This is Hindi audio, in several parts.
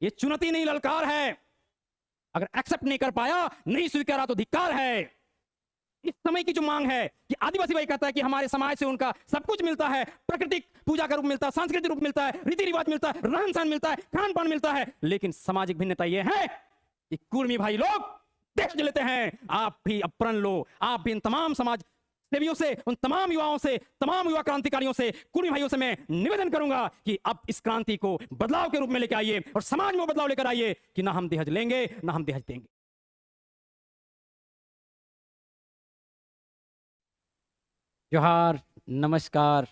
ये चुनौती नहीं, ललकार है। अगर एक्सेप्ट नहीं कर पाया, नहीं स्वीकारा तो धिक्कार है। इस समय की जो मांग है कि आदिवासी भाई कहता है कि हमारे समाज से उनका सब कुछ मिलता है, प्राकृतिक पूजा का रूप मिलता है, सांस्कृतिक रूप मिलता है, रीति रिवाज मिलता है, रहन सहन मिलता है, खान पान मिलता है, लेकिन सामाजिक भिन्नता यह है कि कुर्मी भाई लोग देश लेते हैं। आप भी अब प्रण लो, आप भी इन तमाम समाज सेवियों से, उन तमाम युवाओं से, तमाम युवा क्रांतिकारियों से, कुर्मी भाइयों से मैं निवेदन करूंगा कि अब इस क्रांति को बदलाव के रूप में लेकर आइए और समाज में बदलाव लेकर आइए कि ना हम दहेज लेंगे, ना हम दहेज देंगे। जोहार, नमस्कार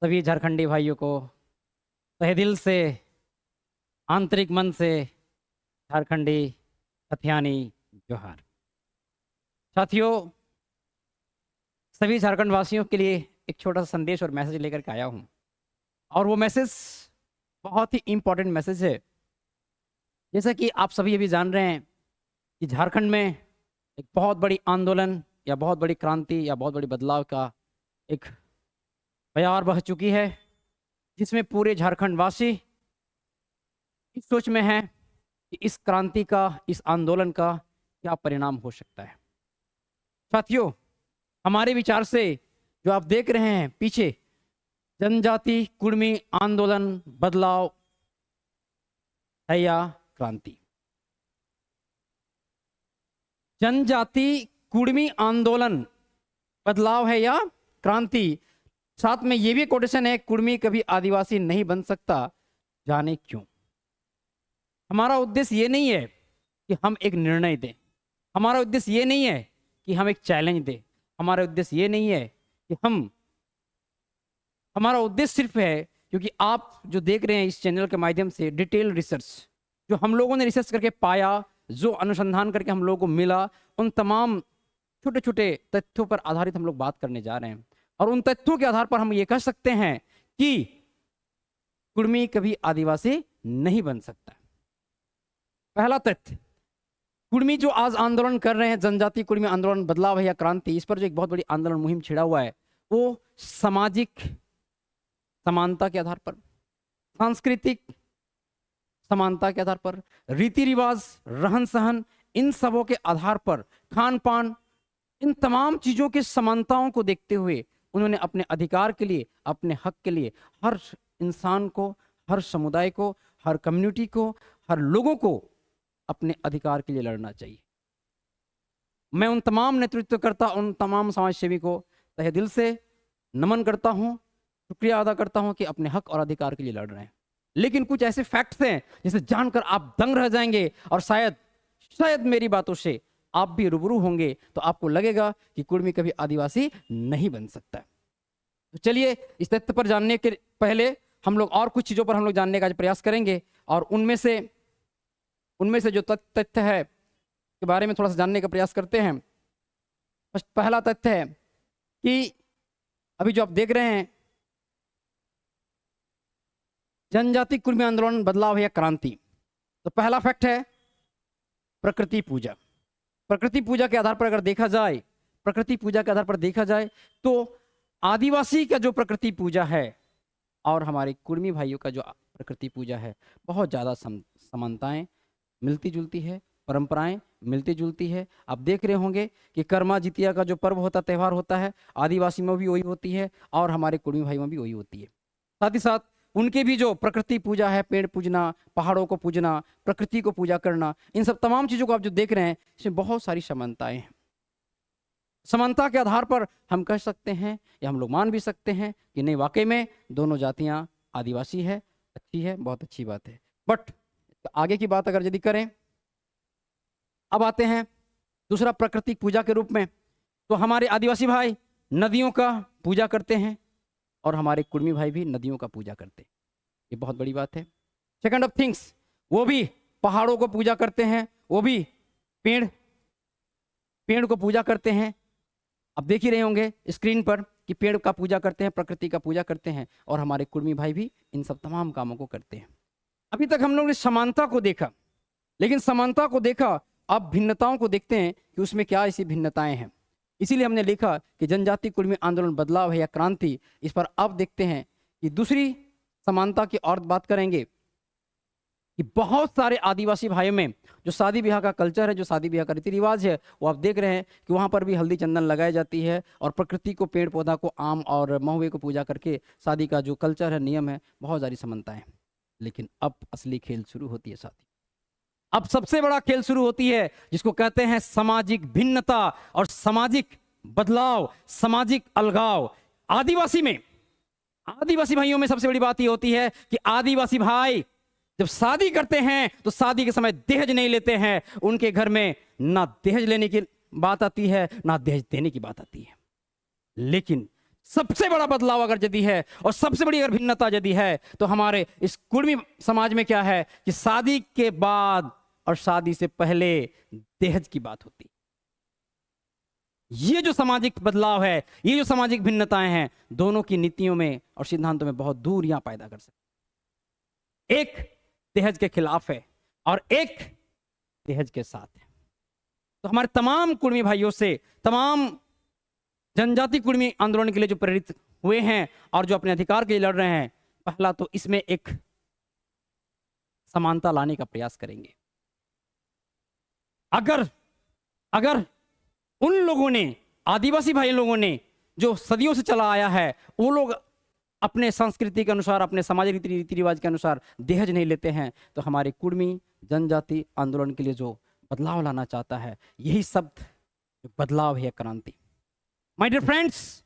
सभी झारखंडी भाइयों को तहे दिल से, आंतरिक मन से झारखंडी हथियानी जोहार। साथियों, सभी झारखंड वासियों के लिए एक छोटा सा संदेश और मैसेज लेकर के आया हूं, और वो मैसेज बहुत ही इम्पोर्टेंट मैसेज है। जैसा कि आप सभी अभी जान रहे हैं कि झारखंड में एक बहुत बड़ी आंदोलन या बहुत बड़ी क्रांति या बहुत बड़ी बदलाव का एक बयार बह चुकी है, जिसमें पूरे झारखंड वासी इस सोच में हैं कि इस क्रांति का, इस आंदोलन का क्या परिणाम हो सकता है। साथियों, हमारे विचार से जो आप देख रहे हैं पीछे, जनजाति कुर्मी आंदोलन बदलाव है या क्रांति। जनजाति कुर्मी आंदोलन बदलाव है या क्रांति। साथ में ये भी कोटेशन है, कुर्मी कभी आदिवासी नहीं बन सकता, जाने क्यों। हमारा उद्देश्य ये नहीं है कि हम एक निर्णय दें, हमारा उद्देश्य ये नहीं है कि हम एक चैलेंज दें, हमारा उद्देश्य ये नहीं है कि हमारा उद्देश्य सिर्फ है, क्योंकि आप जो देख रहे हैं इस चैनल के माध्यम से डिटेल रिसर्च, जो हम लोगों ने रिसर्च करके पाया, जो अनुसंधान करके हम लोगों को मिला, उन तमाम छोटे छोटे तथ्यों पर आधारित हम लोग बात करने जा रहे हैं। और उन तथ्यों के आधार पर हम ये कह सकते हैं कि कुर्मी कभी आदिवासी नहीं बन सकता। पहला तथ्य, कुर्मी जो आज आंदोलन कर रहे हैं, जनजाति कुर्मी आंदोलन बदलाव है या क्रांति, इस पर जो एक बहुत बड़ी आंदोलन मुहिम छिड़ा हुआ है, वो सामाजिक समानता के आधार पर, सांस्कृतिक समानता के आधार पर, रीति रिवाज, रहन सहन, इन सबों के आधार पर, खान पान, इन तमाम चीजों की समानताओं को देखते हुए उन्होंने अपने अधिकार के लिए, अपने हक के लिए हर इंसान को, हर समुदाय को, हर कम्युनिटी को, हर लोगों को अपने अधिकार के लिए लड़ना चाहिए। मैं उन तमाम नेतृत्वकर्ता, उन तमाम समाजसेवी को तहे दिल से नमन करता हूं, शुक्रिया अदा करता हूं कि अपने हक और अधिकार के लिए लड़ रहे हैं। लेकिन कुछ ऐसे फैक्ट्स हैं जिसे जानकर आप दंग रह जाएंगे, और शायद मेरी बातों से आप भी रूबरू होंगे तो आपको लगेगा कि कुर्मी कभी आदिवासी नहीं बन सकता। तो चलिए, इस तथ्य पर जानने के पहले हम लोग और कुछ चीजों पर हम लोग जानने का प्रयास करेंगे, और उनमें से जो तथ्य है के बारे में थोड़ा सा जानने का प्रयास करते हैं। पहला तथ्य है कि अभी जो आप देख रहे हैं, जनजाति कुर्मी आंदोलन बदलाव है या क्रांति, तो पहला फैक्ट है प्रकृति पूजा। प्रकृति पूजा के आधार पर अगर देखा जाए, प्रकृति पूजा के आधार पर देखा जाए तो आदिवासी का जो प्रकृति पूजा है और हमारे कुर्मी भाइयों का जो प्रकृति पूजा है, बहुत ज़्यादा समानताएं मिलती जुलती है, परंपराएं मिलती जुलती है। आप देख रहे होंगे कि कर्मा जितिया का जो पर्व होता, त्यौहार होता है, आदिवासी में भी वही होती है और हमारे कुर्मी भाइयों में भी वही होती है। साथ ही साथ उनके भी जो प्रकृति पूजा है, पेड़ पूजना, पहाड़ों को पूजना, प्रकृति को पूजा करना, इन सब तमाम चीज़ों को आप जो देख रहे हैं, इसमें बहुत सारी समानताएं हैं। समानता के आधार पर हम कह सकते हैं या हम लोग मान भी सकते हैं कि नहीं, वाकई में दोनों जातियां आदिवासी है, अच्छी है, बहुत अच्छी बात है। बट आगे की बात अगर यदि करें, अब आते हैं दूसरा प्राकृतिक पूजा के रूप में, तो हमारे आदिवासी भाई नदियों का पूजा करते हैं और हमारे कुर्मी भाई भी नदियों का पूजा करते हैं, ये बहुत बड़ी बात है। सेकंड ऑफ थिंग्स, वो भी पहाड़ों को पूजा करते हैं, वो भी पेड़ को पूजा करते हैं। अब देख ही रहे होंगे स्क्रीन पर कि पेड़ का पूजा करते हैं, प्रकृति का पूजा करते हैं, और हमारे कुर्मी भाई भी इन सब तमाम कामों को करते हैं। अभी तक हम लोग ने समानता को देखा, लेकिन समानता को देखा, अब भिन्नताओं को देखते हैं कि उसमें क्या ऐसी भिन्नताएं हैं। इसीलिए हमने लिखा कि जनजाति कुर्मी आंदोलन बदलाव है या क्रांति। इस पर अब देखते हैं कि दूसरी समानता की और बात करेंगे कि बहुत सारे आदिवासी भाइयों में जो शादी ब्याह का कल्चर है, जो शादी ब्याह का रीति रिवाज है, वो आप देख रहे हैं कि वहाँ पर भी हल्दी चंदन लगाई जाती है और प्रकृति को, पेड़ पौधा को, आम और महुए को पूजा करके शादी का जो कल्चर है, नियम है, बहुत सारी समानताएं। लेकिन अब असली खेल शुरू होती है साथी। अब सबसे बड़ा खेल शुरू होती है जिसको कहते हैं सामाजिक भिन्नता और सामाजिक बदलाव, सामाजिक अलगाव। आदिवासी में, आदिवासी भाइयों में सबसे बड़ी बात यह होती है कि आदिवासी भाई जब शादी करते हैं तो शादी के समय दहेज नहीं लेते हैं। उनके घर में ना दहेज लेने की बात आती है, ना दहेज देने की बात आती है। लेकिन सबसे बड़ा बदलाव अगर यदि है और सबसे बड़ी अगर भिन्नता यदि है तो हमारे इस कुर्मी समाज में क्या है कि शादी के बाद और शादी से पहले दहेज की बात होती है। ये जो सामाजिक बदलाव है, ये जो सामाजिक भिन्नताएं हैं, दोनों की नीतियों में और सिद्धांतों में बहुत दूरियां पैदा कर सकती। एक दहेज के खिलाफ है और एक दहेज के साथ है। तो हमारे तमाम कुर्मी भाइयों से, तमाम जनजाति कुर्मी आंदोलन के लिए जो प्रेरित हुए हैं और जो अपने अधिकार के लिए लड़ रहे हैं, पहला तो इसमें एक समानता लाने का प्रयास करेंगे। अगर उन लोगों ने, आदिवासी भाई लोगों ने जो सदियों से चला आया है, वो लोग अपने संस्कृति के अनुसार, अपने सामाजिक रीति रिवाज के अनुसार दहेज नहीं लेते हैं, तो हमारे कुर्मी जनजाति आंदोलन के लिए जो बदलाव लाना चाहता है, यही शब्द बदलाव है, क्रांति। माय डियर फ्रेंड्स,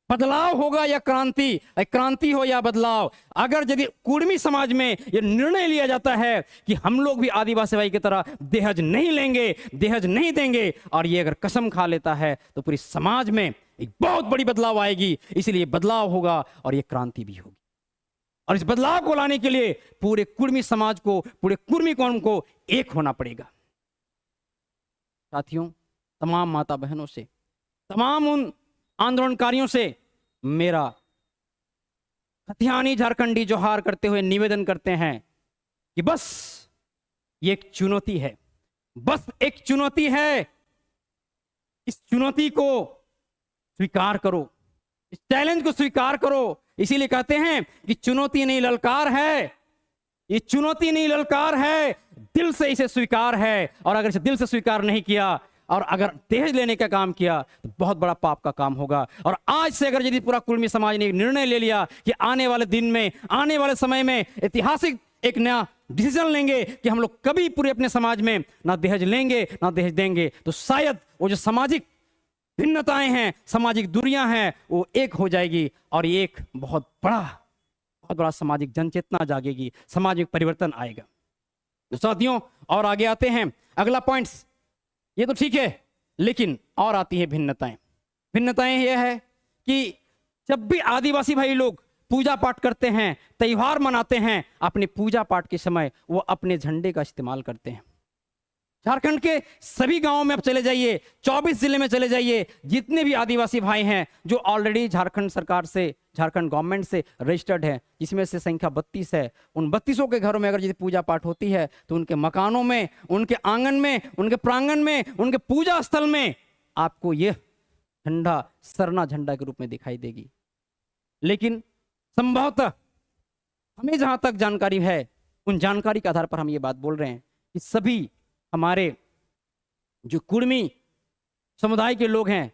बदलाव होगा या क्रांति, क्रांति हो या बदलाव, अगर यदि कुर्मी समाज में यह निर्णय लिया जाता है कि हम लोग भी आदिवासी भाई की तरह दहेज नहीं लेंगे, दहेज नहीं देंगे, और ये अगर कसम खा लेता है, तो पूरी समाज में एक बहुत बड़ी बदलाव आएगी। इसलिए बदलाव होगा और ये क्रांति भी होगी। और इस बदलाव को लाने के लिए पूरे कुर्मी समाज को, पूरे कुर्मी कौम को एक होना पड़ेगा। साथियों, तमाम माता बहनों से, तमाम उन आंदोलनकारियों से मेरा कथियानी झारखंडी जोहार करते हुए निवेदन करते हैं कि बस ये एक चुनौती है, बस एक चुनौती है। इस चुनौती को स्वीकार करो, इस चैलेंज को स्वीकार करो। इसीलिए कहते हैं कि चुनौती नहीं ललकार है, ये चुनौती नहीं ललकार है, दिल से इसे स्वीकार है। और अगर इसे दिल से स्वीकार नहीं किया और अगर दहेज लेने का काम किया तो बहुत बड़ा पाप का काम होगा। और आज से अगर यदि पूरा कुर्मी समाज ने निर्णय ले लिया कि आने वाले दिन में, आने वाले समय में ऐतिहासिक एक नया डिसीजन लेंगे कि हम लोग कभी पूरे अपने समाज में ना दहेज लेंगे ना दहेज देंगे, तो शायद वो जो सामाजिक भिन्नताएं हैं, सामाजिक दूरियां हैं, वो एक हो जाएगी और एक बहुत बड़ा सामाजिक जनचेतना जागेगी, सामाजिक परिवर्तन आएगा। तो साथियों, और आगे आते हैं, अगला पॉइंट्स, ये तो ठीक है, लेकिन और आती है भिन्नताएं। भिन्नताएं यह है कि जब भी आदिवासी भाई लोग पूजा पाठ करते हैं, त्योहार मनाते हैं, अपने पूजा पाठ के समय वो अपने झंडे का इस्तेमाल करते हैं। झारखंड के सभी गांवों में आप चले जाइए, 24 जिले में चले जाइए, जितने भी आदिवासी भाई हैं जो ऑलरेडी झारखंड सरकार से, झारखंड गवर्नमेंट से रजिस्टर्ड है, जिसमें से संख्या 32 है, उन 32 के घरों में अगर यदि पूजा पाठ होती है तो उनके मकानों में, उनके आंगन में, उनके प्रांगण में, उनके पूजा स्थल में आपको यह झंडा सरना झंडा के रूप में दिखाई देगी। लेकिन संभवतः हमें जहां तक जानकारी है, उन जानकारी के आधार पर हम ये बात बोल रहे हैं कि सभी हमारे जो कुर्मी समुदाय के लोग हैं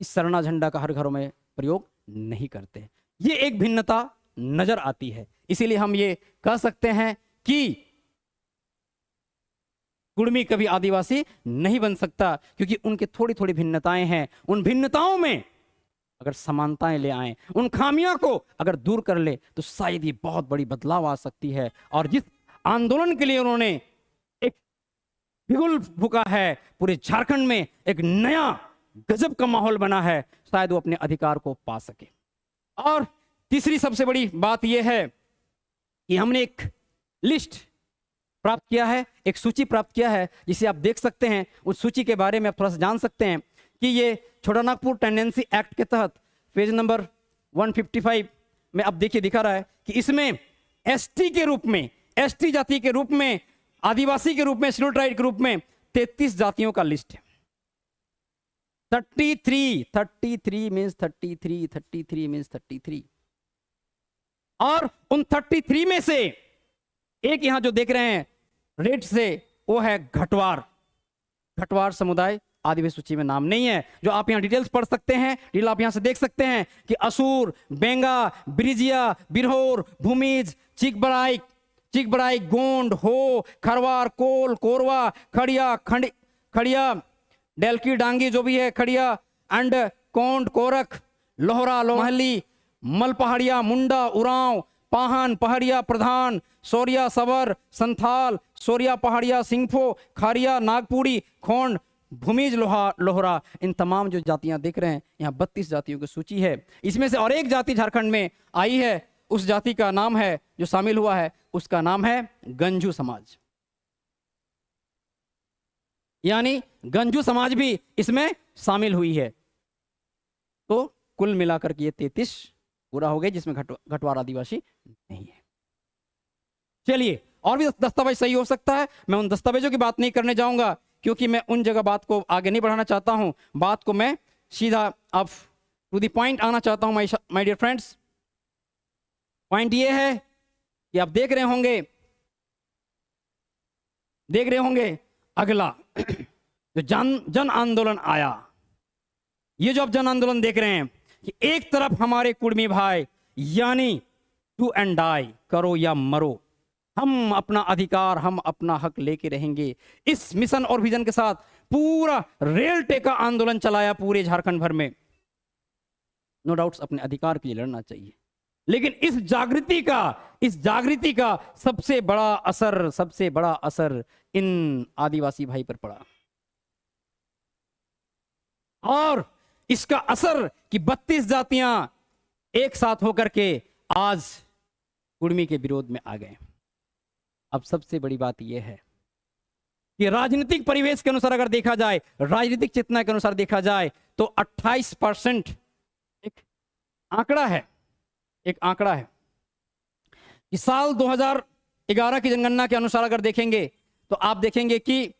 इस सरना झंडा का हर घरों में प्रयोग नहीं करते। ये एक भिन्नता नजर आती है। इसीलिए हम ये कह सकते हैं कि कुर्मी कभी आदिवासी नहीं बन सकता, क्योंकि उनके थोड़ी थोड़ी भिन्नताएं हैं। उन भिन्नताओं में अगर समानताएं ले आए, उन खामियों को अगर दूर कर ले, तो शायद ये बहुत बड़ी बदलाव आ सकती है। और जिस आंदोलन के लिए उन्होंने एक बिगुल फूका है, पूरे झारखंड में एक नया गजब का माहौल बना है, शायद वो अपने अधिकार को पा सके। और तीसरी सबसे बड़ी बात यह है कि हमने एक लिस्ट प्राप्त किया है, एक सूची प्राप्त किया है, जिसे आप देख सकते हैं। उस सूची के बारे में आप थोड़ा सा जान सकते हैं कि ये छोटानागपुर टेंडेंसी एक्ट के तहत पेज नंबर 155 में अब देखिए दिखा रहा है कि इसमें एसटी के रूप में, एसटी जाति के रूप में, आदिवासी के रूप में, शेड्यूल्ड ट्राइब के रूप में 33 जातियों का लिस्ट है। 33 मीन्स 33 मीन्स 33। और उन 33 में से एक यहां जो देख रहे हैं रेड से, वो है घटवार। घटवार समुदाय आदिवासी सूची में नाम नहीं है। जो आप यहां डिटेल्स पढ़ सकते हैं, डिटेल आप यहां से देख सकते हैं कि असुर, बेंगा, ब्रिजिया, बिरहोर, भूमिज, चिकबराई, गोंड, हो, खरवार, कोल, कोरवा, खड़िया, खड़िया, डेलकी डांगी जो भी है, खड़िया एंड कोंड, कोरख, लोहरा, लोहली, मल पहाड़िया, मुंडा, उरांव, पाहन, पहाड़िया, प्रधान, सोरिया, सवर, संथाल, सोरिया, पहाड़िया, सिंगफो, खारिया, नागपुरी, खोंड, भूमिज, लोहरा। इन तमाम जो जातियां देख रहे हैं, यहाँ 32 जातियों की सूची है। इसमें से और एक जाति झारखंड में आई है, उस जाति का नाम है, जो शामिल हुआ है, उसका नाम है गंजू समाज। यानी गंजू समाज भी इसमें शामिल हुई है। तो कुल मिलाकर के ये 33 पूरा हो गए, जिसमें घटवार आदिवासी नहीं है। चलिए, और भी दस्तावेज सही हो सकता है, मैं उन दस्तावेजों की बात नहीं करने जाऊंगा, क्योंकि मैं उन जगह बात को आगे नहीं बढ़ाना चाहता हूं। बात को मैं सीधा अब टू द पॉइंट आना चाहता हूं माय डियर फ्रेंड्स। पॉइंट ये है कि आप देख रहे होंगे अगला जो जन आंदोलन आया। ये जो आप जन आंदोलन देख रहे हैं कि एक तरफ हमारे कुर्मी भाई, यानी टू एंड डाई, करो या मरो, हम अपना अधिकार, हम अपना हक लेके रहेंगे, इस मिशन और विजन के साथ पूरा रेल टेका आंदोलन चलाया पूरे झारखंड भर में। नो डाउट्स अपने अधिकार के लिए लड़ना चाहिए, लेकिन इस जागृति का सबसे बड़ा असर इन आदिवासी भाई पर पड़ा। और इसका असर कि 32 जातियां एक साथ होकर के आज कुर्मी के विरोध में आ गए। अब सबसे बड़ी बात यह है कि राजनीतिक परिवेश के अनुसार अगर देखा जाए, राजनीतिक चेतना के अनुसार देखा जाए, तो 28% एक आंकड़ा है कि साल 2011 की जनगणना के अनुसार अगर देखेंगे तो आप देखेंगे कि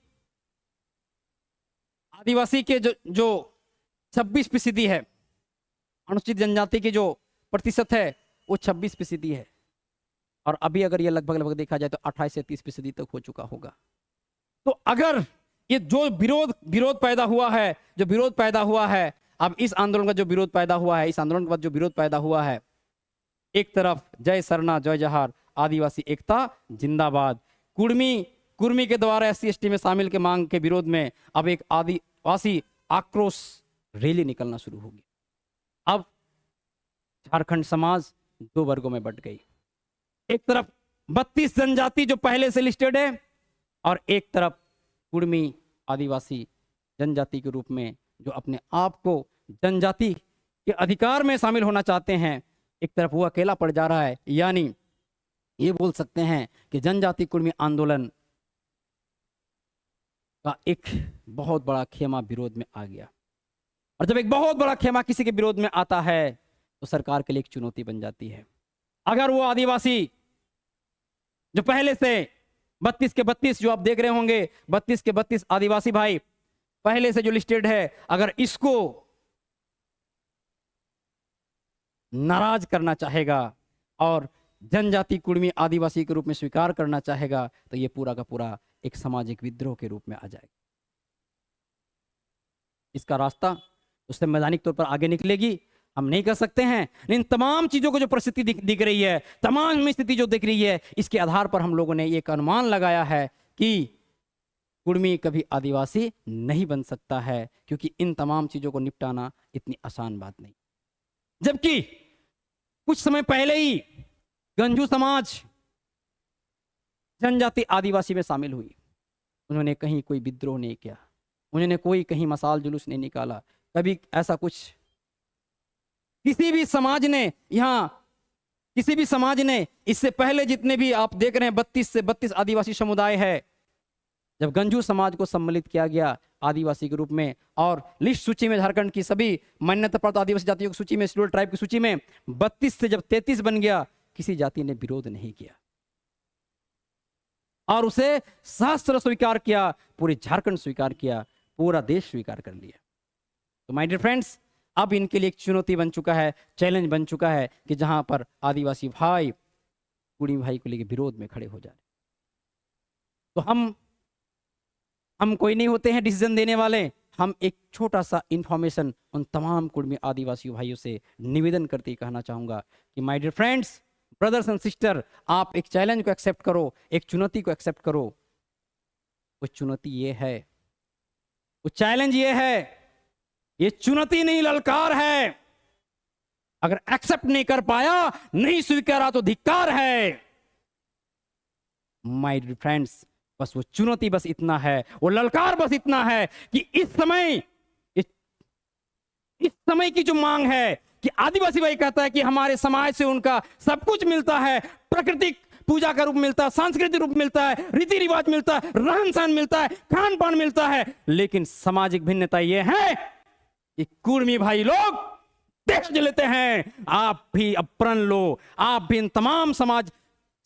आदिवासी के जो 26% है, अनुसूचित जनजाति की जो प्रतिशत है वो 26% है। और अभी अगर ये लगभग देखा जाए तो 28 से 30% तक हो चुका होगा। तो अगर ये जो विरोध पैदा हुआ है, अब इस आंदोलन का जो विरोध पैदा हुआ है, इस आंदोलन के बाद जो विरोध पैदा हुआ है, एक तरफ जय सरना जय जहार, आदिवासी एकता जिंदाबाद, कुर्मी के द्वारा SC/ST में शामिल के मांग के विरोध में अब एक आदिवासी आक्रोश रैली निकलना शुरू होगी। अब झारखंड समाज 2 वर्गों में बंट गई। एक तरफ 32 जनजाति जो पहले से लिस्टेड है, और एक तरफ कुर्मी आदिवासी जनजाति के रूप में जो अपने आप को जनजाति के अधिकार में शामिल होना चाहते हैं, एक तरफ वो अकेला पड़ जा रहा है। यानी ये बोल सकते हैं कि जनजाति कुर्मी आंदोलन का एक बहुत बड़ा खेमा विरोध में आ गया। और जब एक बहुत बड़ा खेमा किसी के विरोध में आता है तो सरकार के लिए एक चुनौती बन जाती है। अगर वो आदिवासी जो पहले से 32 के 32 जो आप देख रहे होंगे, 32 के 32 आदिवासी भाई पहले से जो लिस्टेड है, अगर इसको नाराज करना चाहेगा और जनजाति कुर्मी आदिवासी के रूप में स्वीकार करना चाहेगा, तो ये पूरा का पूरा एक सामाजिक विद्रोह के रूप में आ जाएगा। इसका रास्ता उससे मैदानिक तौर पर आगे निकलेगी, हम नहीं कर सकते हैं। इन तमाम चीजों को जो परिस्थिति दिख रही है, तमाम स्थिति जो दिख रही है, इसके आधार पर हम लोगों ने एक अनुमान लगाया है कि कुर्मी कभी आदिवासी नहीं बन सकता है, क्योंकि इन तमाम चीजों को निपटाना इतनी आसान बात नहीं। जबकि कुछ समय पहले ही गंजू समाज जनजाति आदिवासी में शामिल हुई, उन्होंने कहीं कोई विद्रोह नहीं किया, उन्होंने कोई कहीं मसाल जुलूस नहीं निकाला, कभी ऐसा कुछ किसी भी समाज ने इससे पहले जितने भी आप देख रहे हैं 32 से 32 आदिवासी समुदाय है, जब गंजू समाज को सम्मिलित किया गया आदिवासी के रूप में और लिस्ट सूची में झारखंड की सभी मान्यता प्राप्त आदिवासी जातियों की सूची में, शेड्यूल्ड ट्राइब की सूची में 32 से जब 33 बन गया, किसी जाति ने विरोध नहीं किया और उसे सहस्त्र स्वीकार किया, पूरे झारखंड स्वीकार किया, पूरा देश स्वीकार कर लिया। तो माय डियर फ्रेंड्स, अब इनके लिए एक चुनौती बन चुका है, चैलेंज बन चुका है कि जहां पर आदिवासी भाई कुर्मी भाई को लेकर विरोध में खड़े हो जाए। तो हम कोई नहीं होते हैं डिसीजन देने वाले। हम एक छोटा सा इंफॉर्मेशन उन तमाम कुर्मी आदिवासी भाइयों से निवेदन करते ही कहना चाहूंगा कि my dear friends, brothers and sister, आप एक चैलेंज को एक्सेप्ट करो, एक चुनौती को एक्सेप्ट करो। वो चुनौती ये है, वो चैलेंज ये है, ये चुनौती नहीं ललकार है। अगर एक्सेप्ट नहीं कर पाया, नहीं स्वीकारा तो धिक्कार है। माय डियर फ्रेंड्स, बस वो चुनौती बस इतना है, वो ललकार बस इतना है कि इस समय की जो मांग है कि आदिवासी भाई कहता है कि हमारे समाज से उनका सब कुछ मिलता है, प्राकृतिक पूजा का रूप मिलता है, सांस्कृतिक रूप मिलता है, रीति रिवाज मिलता है, रहन सहन मिलता है, खान पान मिलता है, लेकिन सामाजिक भिन्नता यह है कि कुर्मी भाई लोग दहेज लेते हैं। आप भी अब प्रण लो, आप भी इन तमाम समाज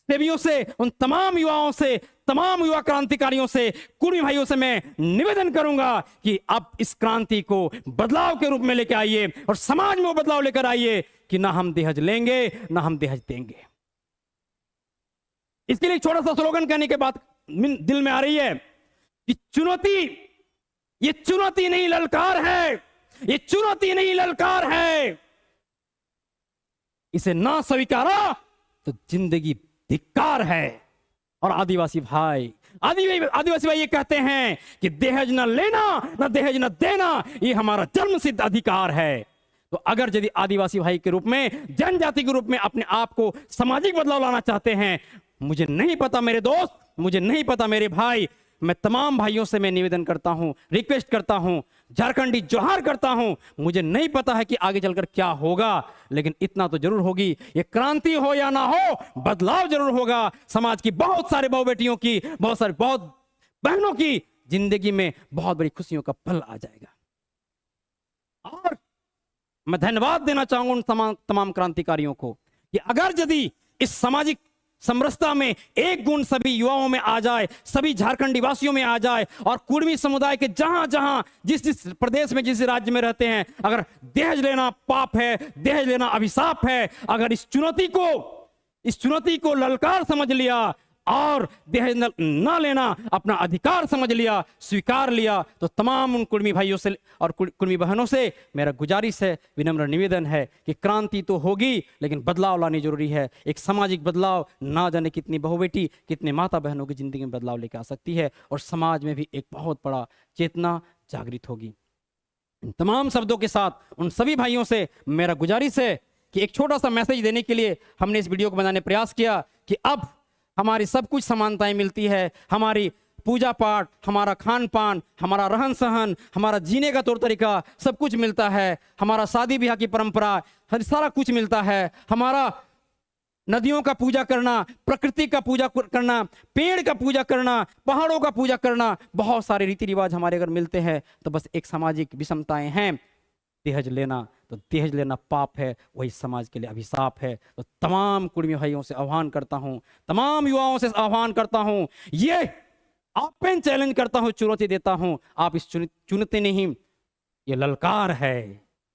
सेवियों से, उन तमाम युवाओं से, तमाम युवा क्रांतिकारियों से, कुर्मी भाइयों से मैं निवेदन करूंगा कि अब इस क्रांति को बदलाव के रूप में लेकर आइए और समाज में वो बदलाव लेकर आइए कि ना हम दहेज लेंगे ना हम दहेज देंगे। इसके लिए छोटा सा स्लोगन कहने के बाद दिल में आ रही है कि चुनौती, ये चुनौती नहीं ललकार है, ये चुनौती नहीं ललकार है। इसे ना स्वीकारा तो जिंदगी धिक्कार है। और आदिवासी भाई ये कहते हैं कि दहेज न लेना ना दहेज न देना, ये हमारा जन्म सिद्ध अधिकार है। तो अगर यदि आदिवासी भाई के रूप में, जनजाति के रूप में अपने आप को सामाजिक बदलाव लाना चाहते हैं, मुझे नहीं पता मेरे दोस्त, मुझे नहीं पता मेरे भाई, मैं तमाम भाइयों से मैं निवेदन करता हूं, रिक्वेस्ट करता हूं, झारखंडी जोहार करता हूं। मुझे नहीं पता है कि आगे चलकर क्या होगा, लेकिन इतना तो जरूर होगी, ये क्रांति हो या ना हो, बदलाव जरूर होगा। समाज की बहुत सारे बहु बेटियों की, बहुत बहनों की जिंदगी में बहुत बड़ी खुशियों का पल आ जाएगा। और मैं धन्यवाद देना चाहूंगा उन तमाम क्रांतिकारियों को कि अगर यदि इस सामाजिक समरसता में एक गुण सभी युवाओं में आ जाए, सभी झारखंडी वासियों में आ जाए, और कुर्मी समुदाय के जहां जहां जिस प्रदेश में, जिस राज्य में रहते हैं, अगर दहेज लेना पाप है, दहेज लेना अभिशाप है, अगर इस चुनौती को ललकार समझ लिया और दहेज न लेना अपना अधिकार समझ लिया, स्वीकार लिया, तो तमाम उन कुर्मी भाइयों से और कुर्मी बहनों से मेरा गुजारिश है, विनम्र निवेदन है कि क्रांति तो होगी, लेकिन बदलाव लानी जरूरी है। एक सामाजिक बदलाव ना जाने कितनी बहु बेटी, कितने माता बहनों की जिंदगी में बदलाव लेकर आ सकती है, और समाज में भी एक बहुत बड़ा चेतना जागृत होगी। इन तमाम शब्दों के साथ उन सभी भाइयों से मेरा गुजारिश है कि एक छोटा सा मैसेज देने के लिए हमने इस वीडियो को बनाने प्रयास किया कि अब हमारी सब कुछ समानताएं मिलती है, हमारी पूजा पाठ, हमारा खान पान, हमारा रहन सहन, हमारा जीने का तौर तरीका, सब कुछ मिलता है, हमारा शादी ब्याह की परंपरा, सारा कुछ मिलता है, हमारा नदियों का पूजा करना, प्रकृति का पूजा करना, पेड़ का पूजा करना, पहाड़ों का पूजा करना, बहुत सारे रीति रिवाज हमारे अगर मिलते हैं, तो बस एक सामाजिक विषमताएं हैं। दहेज लेना तो दहेज लेना पाप है, वही समाज के लिए अभिशाप है। तो तमाम कुर्मी भाइयों से आह्वान करता हूं, तमाम युवाओं से आह्वान करता हूं, ये ओपन चैलेंज करता हूं, चुनौती देता हूं, आप इस चुनौती नहीं, ये ललकार है।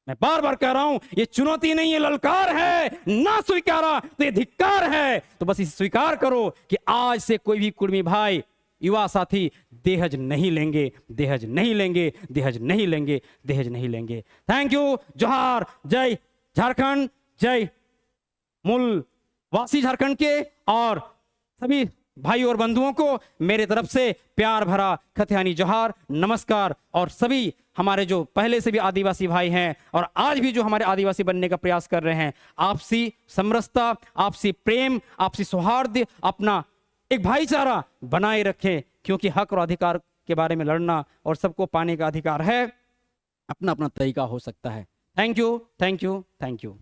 मैं बार बार कह रहा हूं, ये चुनौती नहीं, ये ललकार है। ना स्वीकारा तो ये धिक्कार है। तो बस इसे स्वीकार करो कि आज से कोई भी कुर्मी भाई, युवा साथी दहेज नहीं लेंगे, दहेज नहीं लेंगे, दहेज नहीं लेंगे, दहेज नहीं लेंगे। Thank you. जोहार। जय झारखंड, जय मूल वासी झारखंड के और सभी भाई और बंधुओं को मेरे तरफ से प्यार भरा खतियानी जोहार, नमस्कार। और सभी हमारे जो पहले से भी आदिवासी भाई हैं और आज भी जो हमारे आदिवासी बनने का प्रयास कर रहे हैं, आपसी समरसता, आपसी प्रेम, आपसी सौहार्द, अपना एक भाईचारा बनाए रखें, क्योंकि हक और अधिकार के बारे में लड़ना और सबको पाने का अधिकार है, अपना अपना तरीका हो सकता है। Thank you, thank you, thank you.